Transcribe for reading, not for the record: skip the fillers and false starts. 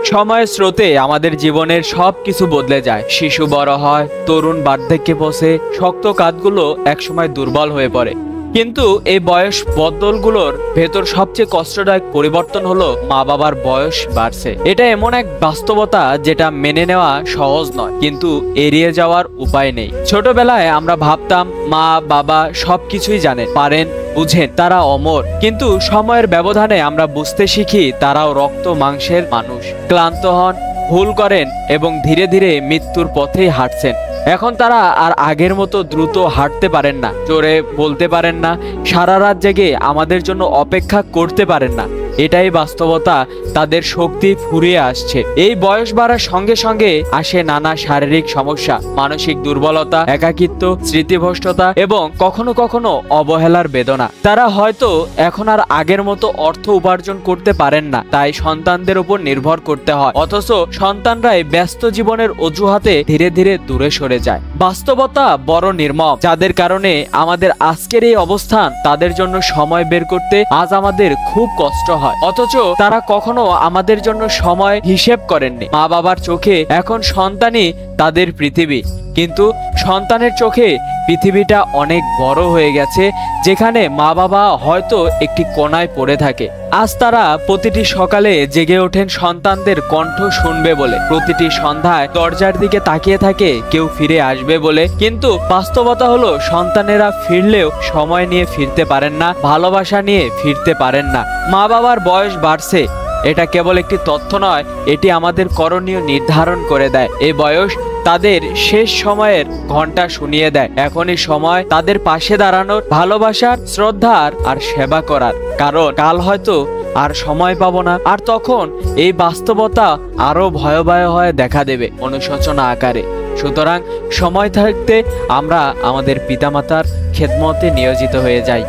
সময়ের স্রোতে আমাদের জীবনের সবকিছু বদলে যায়। শিশু বড় হয়, তরুণ বার্ধক্যে পৌঁছে, শক্ত কাঁধগুলো একসময় দুর্বল হয়ে পড়ে। কিন্তু এই বয়স বদলগুলোর ভেতর সবচেয়ে কষ্টদায়ক পরিবর্তন হলো মা বাবার বয়স বাড়ছে। এটা এমন এক বাস্তবতা যেটা মেনে নেওয়া সহজ নয়, কিন্তু এড়িয়ে যাওয়ার উপায় নেই। ছোটবেলায় আমরা ভাবতাম মা বাবা সবকিছুই জানেন, পারেন, বুঝেন, তারা অমর। কিন্তু সময়ের ব্যবধানে আমরা বুঝতে শিখি তারাও রক্ত মাংসের মানুষ, ক্লান্ত হন, ভুল করেন এবং ধীরে ধীরে মৃত্যুর পথেই হাঁটছেন। এখন তারা আর আগের মতো দ্রুত হাঁটতে পারেন না, জোরে বলতে পারেন না, সারা রাত জেগে আমাদের জন্য অপেক্ষা করতে পারেন না। এটাই বাস্তবতা, তাদের শক্তি ফুরিয়ে আসছে। এই বয়স বাড়ার সঙ্গে সঙ্গে আসে নানা শারীরিক সমস্যা, মানসিক দুর্বলতা, একাকিত্ব, স্মৃতিভ্রষ্টতা এবং কখনো কখনো অবহেলার বেদনা। তারা হয়তো এখন আর আগের মতো অর্থ উপার্জন করতে পারেন না, তাই সন্তানদের উপর নির্ভর করতে হয়। অথচ সন্তানরাই ব্যস্ত জীবনের অজুহাতে ধীরে ধীরে দূরে সরে যায়। বাস্তবতা বড় নির্মম, যাদের কারণে আমাদের আজকের এই অবস্থান। তাদের জন্য সময় বের করতে আজ আমাদের খুব কষ্ট হয়, অথচ তারা কখনো আমাদের জন্য সময় হিসেব করেননি। মা বাবার চোখে এখন সন্তানই তাদের পৃথিবী, কিন্তু সন্তানের চোখে পৃথিবীটা অনেক বড় হয়ে গেছে, যেখানে মা বাবা হয়তো একটি কোণায় পড়ে থাকে। আজ তারা প্রতিটি সকালে জেগে ওঠেন সন্তানদের কণ্ঠ শুনবে বলে, প্রতিটি সন্ধ্যায় দরজার দিকে তাকিয়ে থাকে কেউ ফিরে আসবে বলে। কিন্তু বাস্তবতা হলো সন্তানেরা ফিরলেও সময় নিয়ে ফিরতে পারেন না, ভালোবাসা নিয়ে ফিরতে পারেন না। মা বাবার বয়স বাড়ছে, এটা কেবল একটি তথ্য নয়, এটি আমাদের করণীয় নির্ধারণ করে দেয়। এই বয়স তাদের শেষ সময়ের ঘন্টা শুনিয়ে দেয়। এখনই সময় তাদের পাশে দাঁড়ানোর, ভালোবাসার, শ্রদ্ধার আর সেবা করার, কারণ কাল হয়তো আর সময় পাবো না। আর তখন এই বাস্তবতা আরো ভয়াবহ হয়ে দেখা দেবে অনুশোচনা আকারে। সুতরাং সময় থাকতে আমরা আমাদের পিতামাতার খেদমতে নিয়োজিত হয়ে যাই।